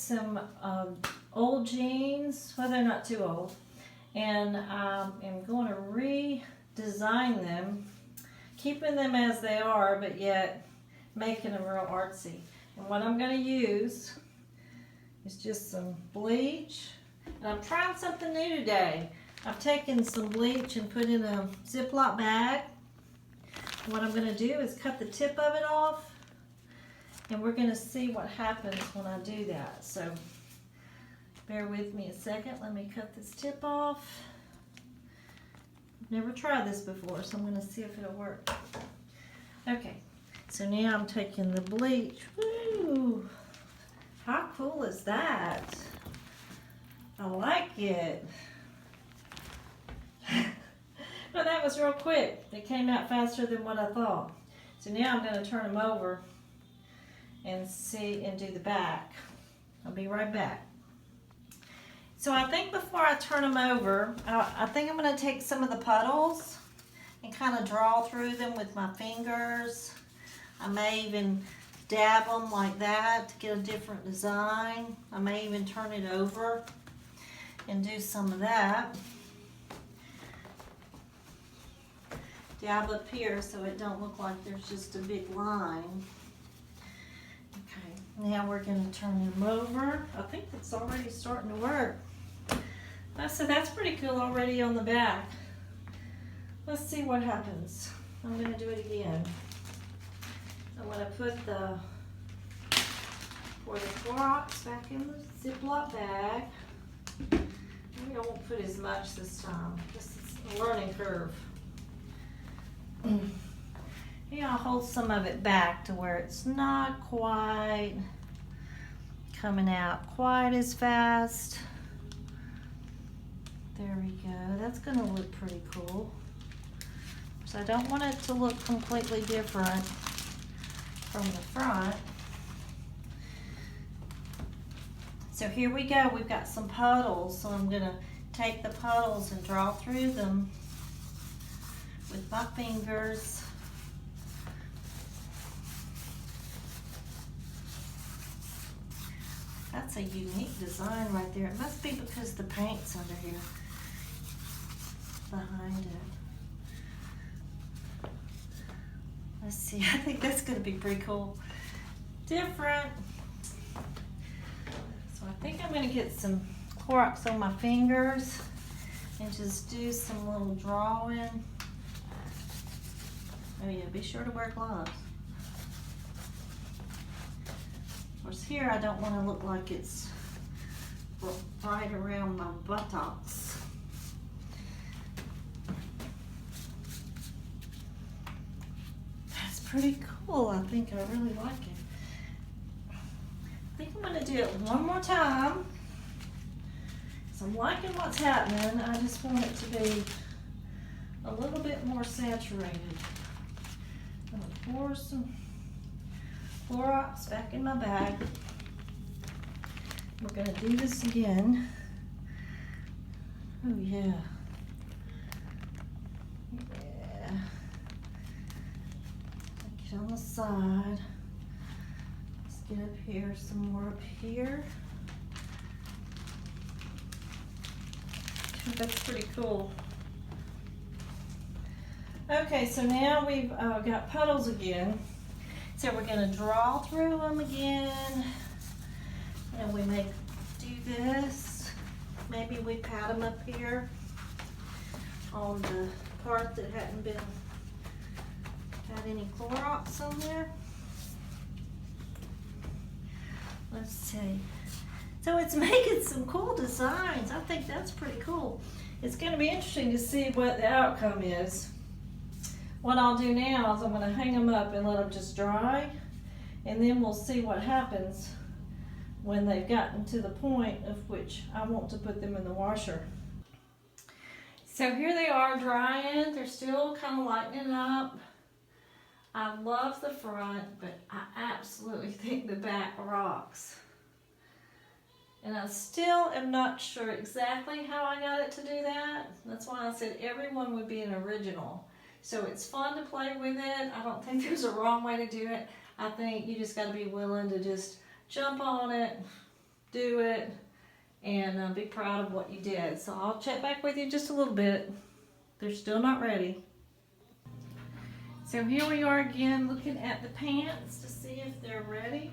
some old jeans. Well, they're not too old. And I am going to redesign them, keeping them as they are, but yet making them real artsy. And what I'm going to use is just some bleach. And I'm trying something new today. I've taken some bleach and put in a Ziploc bag. What I'm going to do is cut the tip of it off, and we're going to see what happens when I do that. So bear with me a second. Let me cut this tip off. I've never tried this before, so I'm going to see if it'll work. Okay, so now I'm taking the bleach. Woo! How cool is that? I like it. Well, that was real quick. It came out faster than what I thought. So now I'm going to turn them over and see and do the back. I'll be right back. So I think before I turn them over, I think I'm going to take some of the puddles and kind of draw through them with my fingers. I may even dab them like that to get a different design. I may even turn it over and do some of that. Dab up here so it don't look like there's just a big line. Okay, now we're going to turn them over. I think it's already starting to work. So that's pretty cool already on the back. Let's see what happens. I'm going to do it again. I'm going to pour the Clorox back in the Ziploc bag. Maybe I won't put as much this time. This is a learning curve. Yeah, I'll hold some of it back to where it's not quite coming out quite as fast. There we go. That's going to look pretty cool. So I don't want it to look completely different from the front. So here we go. We've got some puddles. So I'm going to take the puddles and draw through them with my fingers. That's a unique design right there. It must be because the paint's under here behind it. Let's see, I think that's going to be pretty cool. Different. So I think I'm going to get some Clorox on my fingers and just do some little drawing. Oh yeah, be sure to wear gloves. Of course here I don't want to look like it's right around my buttocks. That's pretty cool. I think I really like it. I think I'm going to do it one more time. So I'm liking what's happening. I just want it to be a little bit more saturated. I'm going to pour some Clorox back in my bag. We're going to do this again. Oh yeah. Yeah. Get on the side. Let's get up here, some more up here. That's pretty cool. Okay, so now we've got puddles again. So we're going to draw through them again. And we may do this. Maybe we pat them up here on the part that hadn't been had any Clorox on there. Let's see. So it's making some cool designs. I think that's pretty cool. It's going to be interesting to see what the outcome is. What I'll do now is I'm going to hang them up and let them just dry, and then we'll see what happens when they've gotten to the point of which I want to put them in the washer. So here they are drying. They're still kind of lightening up. I love the front, but I absolutely think the back rocks. And I still am not sure exactly how I got it to do that. That's why I said everyone would be an original. So it's fun to play with it. I don't think there's a wrong way to do it. I think you just got to be willing to just jump on it do it, and be proud of what you did. So I'll check back with you just a little bit. They're still not ready. So here we are again looking at the pants to see if they're ready.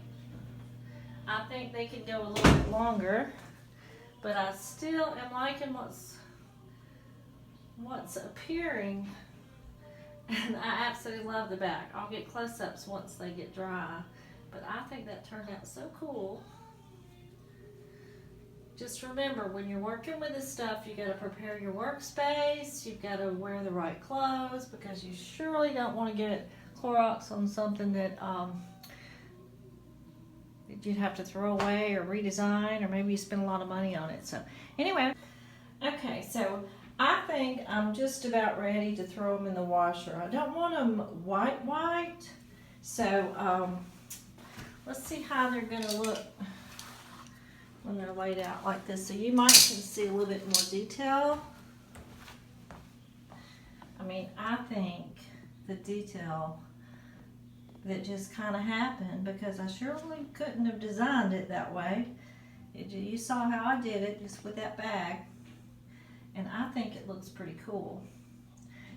I think they can go a little bit longer, but I still am liking what's appearing, and I absolutely love the back. I'll get close-ups once they get dry, but I think that turned out so cool. Just remember, when you're working with this stuff, you got to prepare your workspace. You've got to wear the right clothes, because you surely don't want to get Clorox on something that you'd have to throw away or redesign, or maybe you spend a lot of money on it. So anyway, okay, so I think I'm just about ready to throw them in the washer. I don't want them white, so let's see how they're going to look when they're laid out like this. So you might can see a little bit more detail. I mean, I think the detail that just kind of happened, because I surely couldn't have designed it that way. You saw how I did it, just with that bag, and I think it looks pretty cool.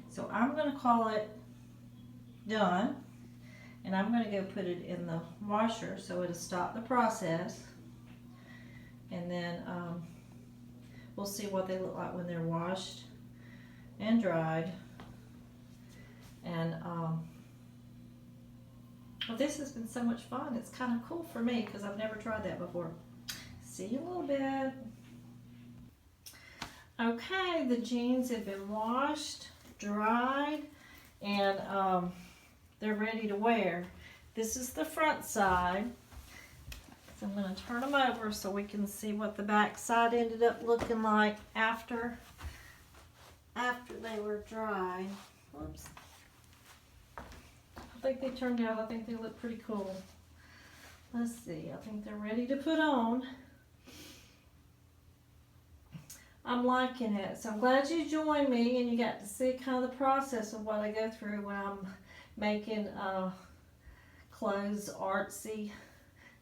So I'm going to call it done, and I'm going to go put it in the washer so it'll stop the process, and then we'll see what they look like when they're washed and dried. And well, this has been so much fun. It's kind of cool for me because I've never tried that before. See you in a little bit. Okay, the jeans have been washed, dried, and they're ready to wear. This is the front side. So I'm going to turn them over so we can see what the back side ended up looking like after they were dried. Whoops. I think they turned out, I think they look pretty cool. Let's see, I think they're ready to put on. I'm liking it. So I'm glad you joined me and you got to see kind of the process of what I go through when I'm making clothes artsy.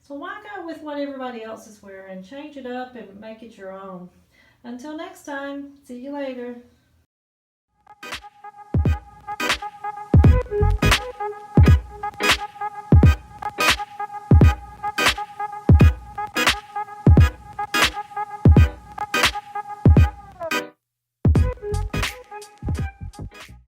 So why go with what everybody else is wearing? Change it up and make it your own. Until next time, see you later.